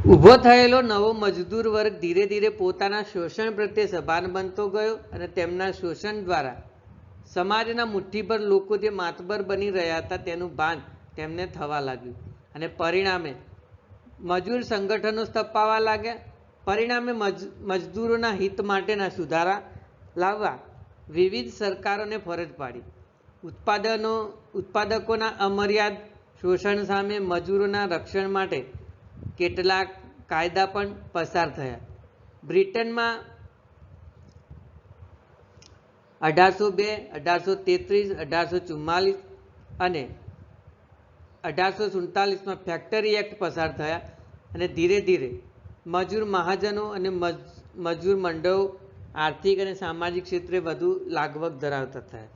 ઊભો થયેલો નવો મજદૂર વર્ગ ધીરે ધીરે પોતાના શોષણ પ્રત્યે સભાન બનતો ગયો અને તેમના શોષણ દ્વારા સમાજના મુઠ્ઠીભર લોકો જે માતબર બની રહ્યા હતા તેનું ભાન તેમને થવા લાગ્યું. અને પરિણામે મજૂર સંગઠનો સ્થપાવા લાગ્યા. પરિણામે મજદૂરોના હિત માટેના સુધારા લાવવા વિવિધ સરકારોને ફરજ પાડી. ઉત્પાદકોના અમર્યાદ શોષણ સામે મજૂરોના રક્ષણ માટે કેટલાક કાયદા પણ પસાર થયા. બ્રિટનમાં 1802, 1833, 1844 અને 1847માં ફેક્ટરી એક્ટ પસાર થયા અને ધીરે ધીરે મજૂર મહાજનો અને મજૂર મંડળો આર્થિક અને સામાજિક ક્ષેત્રે વધુ લાગવગ ધરાવતા થયા.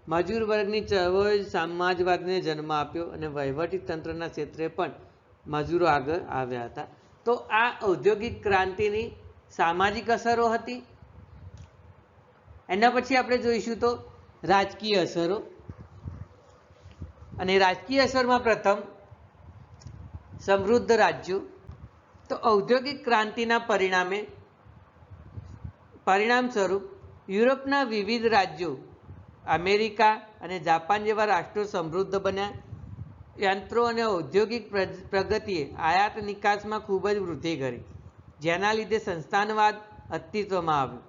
મજૂર વર્ગની ચળવળે સમાજવાદને જન્મ આપ્યો અને વહીવટી તંત્રના ક્ષેત્રે પણ મજૂરો આગળ આવ્યા હતા. તો આ ઔદ્યોગિક ક્રાંતિની સામાજિક અસરો હતી. એના પછી આપણે જોઈશું તો રાજકીય અસરો. અને રાજકીય અસરમાં પ્રથમ સમૃદ્ધ રાજ્યો. તો ઔદ્યોગિક ક્રાંતિના પરિણામ સ્વરૂપ યુરોપના વિવિધ રાજ્યો, અમેરિકા અને જાપાન જેવા રાષ્ટ્રો સમૃદ્ધ બન્યા. યંત્રો અને ઔદ્યોગિક પ્રગતિએ આયાત નિકાસમાં ખૂબ જ વૃદ્ધિ કરી, જેના લીધે સંસ્થાનવાદ અસ્તિત્વમાં આવ્યું.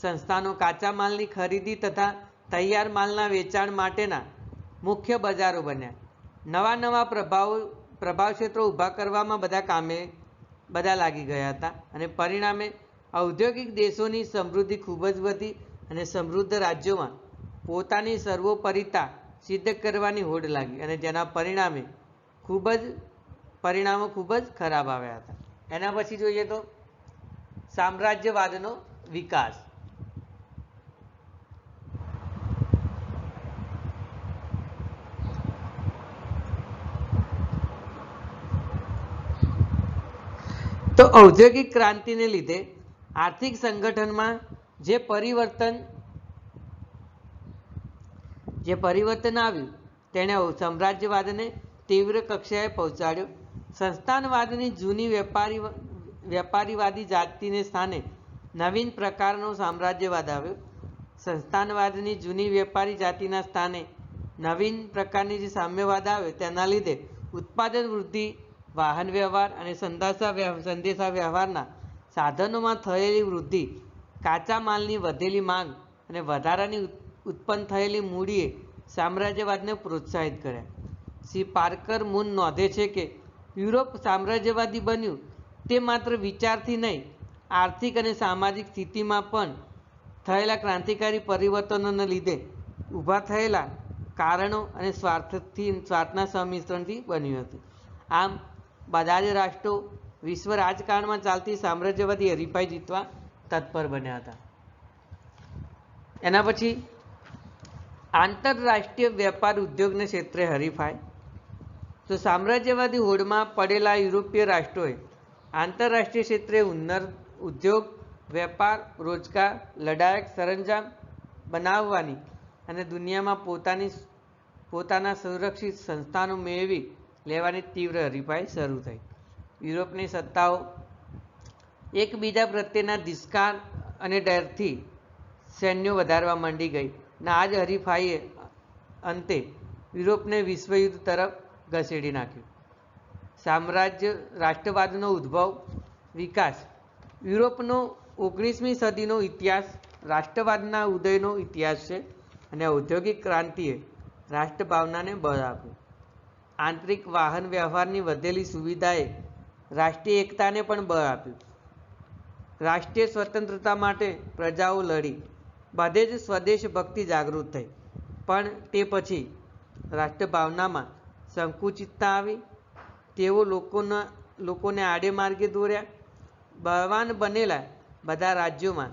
સંસ્થાનો કાચા માલની ખરીદી તથા તૈયાર માલના વેચાણ માટેના મુખ્ય બજારો બન્યા. નવા નવા પ્રભાવ ક્ષેત્રો ઊભા કરવામાં બધા લાગી ગયા હતા અને પરિણામે ઔદ્યોગિક દેશોની સમૃદ્ધિ ખૂબ જ વધી અને સમૃદ્ધ રાજ્યોમાં પોતાની સર્વોપરિતા સિદ્ધ કરવાની હોડ લાગી અને જેના પરિણામો ખૂબ જ ખરાબ આવ્યા હતા. એના પછી જોઈએ તો સામ્રાજ્યવાદનો વિકાસ. તો ઔદ્યોગિક ક્રાંતિને લીધે આર્થિક સંગઠનમાં જે પરિવર્તન આવ્યું તેણે સામ્રાજ્યવાદને તીવ્ર કક્ષાએ પહોંચાડ્યો. સંસ્થાનવાદની જૂની વ્યાપારીવાદી જાતિને સ્થાને નવીન પ્રકારનો સામ્રાજ્યવાદ આવ્યો. સંસ્થાનવાદની જૂની વેપારી જાતિના સ્થાને નવીન પ્રકારની જે સામ્યવાદ આવ્યો તેના લીધે ઉત્પાદન વૃદ્ધિ, વાહન વ્યવહાર અને સંદેશા વ્યવહારના સાધનોમાં થયેલી વૃદ્ધિ, કાચા માલની વધેલી માંગ અને વધારાની ઉત્પન્ન થયેલી મૂડીએ સામ્રાજ્યવાદને પ્રોત્સાહિત કર્યા. શ્રી પાર્કર મૂન નોંધે છે કે યુરોપ સામ્રાજ્યવાદી બન્યું તે માત્ર વિચારથી નહીં, આર્થિક અને સામાજિક સ્થિતિમાં પણ થયેલા ક્રાંતિકારી પરિવર્તનોને લીધે ઊભા થયેલા કારણો અને સ્વાર્થના સંમિશ્રણથી બન્યું હતું. આમ બધા જ રાષ્ટ્રો વિશ્વ રાજકારણમાં ચાલતી સામ્રાજ્યવાદી હરીફાઈ જીતવા તત્પર બન્યા હતા. એના પછી આંતરરાષ્ટ્રીય વેપાર ઉદ્યોગના ક્ષેત્રે હરીફાઈ. તો સામ્રાજ્યવાદી હોડમાં પડેલા યુરોપીય રાષ્ટ્રોએ આંતરરાષ્ટ્રીય ક્ષેત્રે ઉદ્યોગ, વેપાર, રોજગાર, લડાયક સરંજામ બનાવવાની અને દુનિયામાં પોતાના સુરક્ષિત સંસ્થાનો મેળવી લેવાની તીવ્ર હરીફાઈ શરૂ થઈ. યુરોપની સત્તાઓ એકબીજા પ્રત્યેના ધિક્કાર અને ડરથી સૈન્યો વધારવા માંડી ગઈ અને આ જ હરીફાઈએ અંતે યુરોપને વિશ્વયુદ્ધ તરફ ઘસેડી નાખ્યું. રાષ્ટ્રવાદનો ઉદ્ભવ, વિકાસ. યુરોપનો 19મી સદીનો ઇતિહાસ રાષ્ટ્રવાદના ઉદયનો ઇતિહાસ છે અને ઔદ્યોગિક ક્રાંતિએ રાષ્ટ્રભાવનાને બળ આપ્યું. આંતરિક વાહન વ્યવહારની વધેલી સુવિધાએ રાષ્ટ્રીય એકતાને પણ બળ આપ્યું. રાષ્ટ્રીય સ્વતંત્રતા માટે પ્રજાઓ લડી, બધે જ સ્વદેશ ભક્તિ જાગૃત થઈ. પણ તે પછી રાષ્ટ્રભાવનામાં સંકુચિતતા આવી. તેઓ લોકોને આડે માર્ગે દોર્યા. બળવાન બનેલા બધા રાજ્યોમાં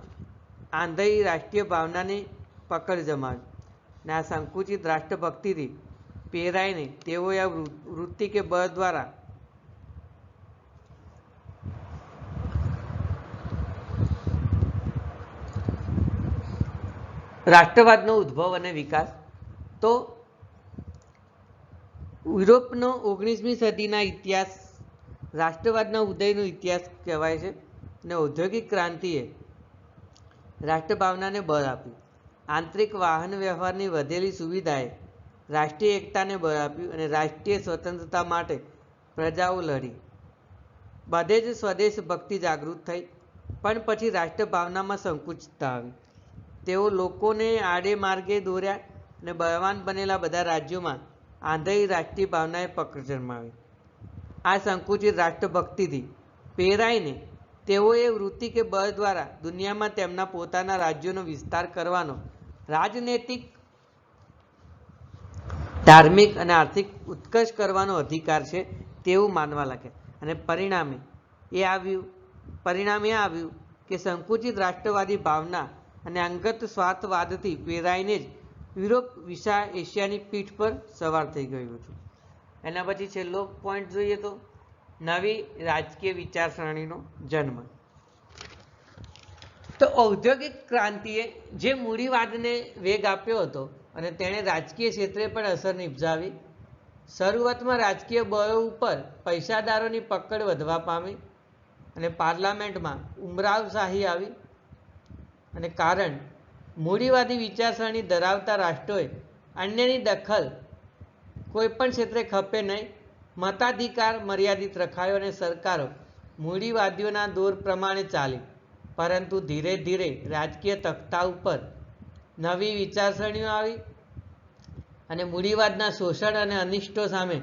આંધળી રાષ્ટ્રીય ભાવનાની પકડ જમાવી અને આ સંકુચિત રાષ્ટ્રભક્તિથી પ્રેરાઈને તેઓએ આ વૃત્તિ કે બળ દ્વારા રાષ્ટ્રવાદનો ઉદ્ભવ અને વિકાસ. તો યુરોપનો 19મી સદીના ઇતિહાસ રાષ્ટ્રવાદના ઉદયનો ઇતિહાસ કહેવાય છે અને ઔદ્યોગિક ક્રાંતિએ રાષ્ટ્રભાવનાને બળ આપ્યું. આંતરિક વાહન વ્યવહારની વધેલી સુવિધાએ રાષ્ટ્રીય એકતાને બળ આપ્યું અને રાષ્ટ્રીય સ્વતંત્રતા માટે પ્રજાઓ લડી. બધે જ સ્વદેશ ભક્તિ જાગૃત થઈ. પણ પછી રાષ્ટ્રભાવનામાં સંકુચિતતા આવી. તેઓ લોકોને આડે માર્ગે દોર્યા અને બળવાન બનેલા બધા રાજ્યોમાં આંધળી રાષ્ટ્રીય ભાવનાએ પકડ જમાવી. આ સંકુચિત રાષ્ટ્રભક્તિથી પ્રેરાઈને તેઓએ વૃત્તિ કે બળ દ્વારા દુનિયામાં તેમના પોતાના રાજ્યોનો વિસ્તાર કરવાનો રાજનૈતિક, ધાર્મિક અને આર્થિક ઉત્કર્ષ કરવાનો અધિકાર છે તેવું માનવા લાગ્યા. અને પરિણામ એ આવ્યું કે સંકુચિત રાષ્ટ્રવાદી ભાવના અને અંગત સ્વાર્થવાદથી પ્રેરાઈને જ યુરોપ વિશાળ એશિયાની પીઠ પર સવાર થઈ ગયું હતું. એના પછી છેલ્લો પોઈન્ટ જોઈએ તો નવી રાજકીય વિચારસરણીનો જન્મ. તો ઔદ્યોગિક ક્રાંતિએ જે મૂડીવાદને વેગ આપ્યો હતો અને તેણે રાજકીય ક્ષેત્રે પણ અસર નિપજાવી. શરૂઆતમાં રાજકીય બળો ઉપર પૈસાદારોની પકડ વધવા પામી અને પાર્લામેન્ટમાં ઉમરાવશાહી આવી. અને કારણ મૂડીવાદી વિચારસરણી ધરાવતા રાષ્ટ્રોએ અન્યની દખલ કોઈ પણ ક્ષેત્રે ખપે નહીં, મતાધિકાર મર્યાદિત રખાયો અને સરકારો મૂડીવાદીઓના દોર પ્રમાણે ચાલી. પરંતુ ધીરે ધીરે રાજકીય તખ્તા ઉપર નવી વિચારસરણીઓ આવી અને મૂડીવાદના શોષણ અને અનિષ્ટો સામે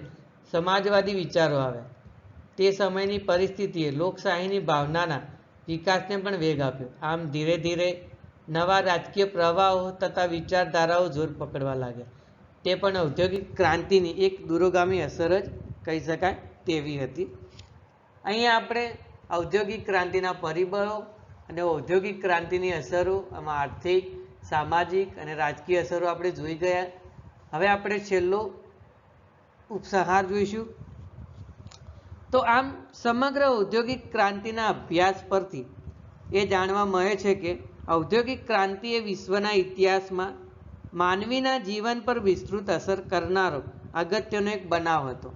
સમાજવાદી વિચારો આવ્યા. તે સમયની પરિસ્થિતિએ લોકશાહીની ભાવનાના વિકાસને પણ વેગ આપ્યો. આમ ધીરે ધીરે નવા રાજકીય પ્રવાહો તથા વિચારધારાઓ જોર પકડવા લાગ્યા. તે પણ ઔદ્યોગિક ક્રાંતિની એક દૂરોગામી અસર જ કહી શકાય તેવી હતી. અહીંયા આપણે ઔદ્યોગિક ક્રાંતિના પરિબળો અને ઔદ્યોગિક ક્રાંતિની અસરો, આમાં આર્થિક, સામાજિક અને રાજકીય અસરો આપણે જોઈ ગયા. હવે આપણે છેલ્લો ઉપસંહાર જોઈશું. તો આમ સમગ્ર ઔદ્યોગિક ક્રાંતિના અભ્યાસ પરથી એ જાણવા મળે છે કે ઔદ્યોગિક ક્રાંતિ એ વિશ્વના ઇતિહાસમાં માનવીના જીવન પર વિસ્તૃત અસર કરનારો અગત્યનો એક બનાવ હતો.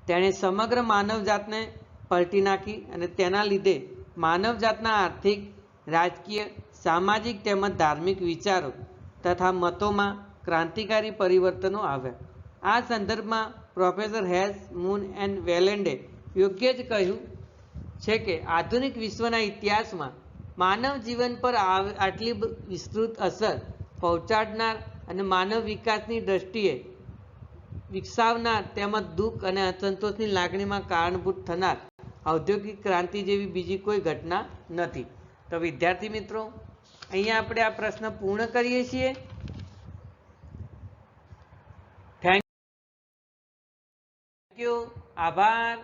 તેણે સમગ્ર માનવજાતને પલટી નાખી અને તેના લીધે માનવજાતના આર્થિક, રાજકીય, સામાજિક તેમજ ધાર્મિક વિચારો તથા મતોમાં ક્રાંતિકારી પરિવર્તનો આવ્યા. આ સંદર્ભમાં પ્રોફેસર હેસ, મૂન એન્ડ વેલેન્ડે યોગ્ય જ કહ્યું છે કે આધુનિક વિશ્વના ઇતિહાસમાં માનવ જીવન પર આટલી વિસ્તૃત અસર પહોંચાડનાર અને માનવ વિકાસની દ્રષ્ટિએ વિકસાવનાર તેમજ દુઃખ અને અસંતોષની લાગણીમાં કારણભૂત થનાર ઔદ્યોગિક ક્રાંતિ જેવી બીજી કોઈ ઘટના નથી. તો વિદ્યાર્થી મિત્રો, અહીંયા આપણે આ પ્રશ્ન પૂર્ણ કરીએ છીએ. Thank you. આભાર.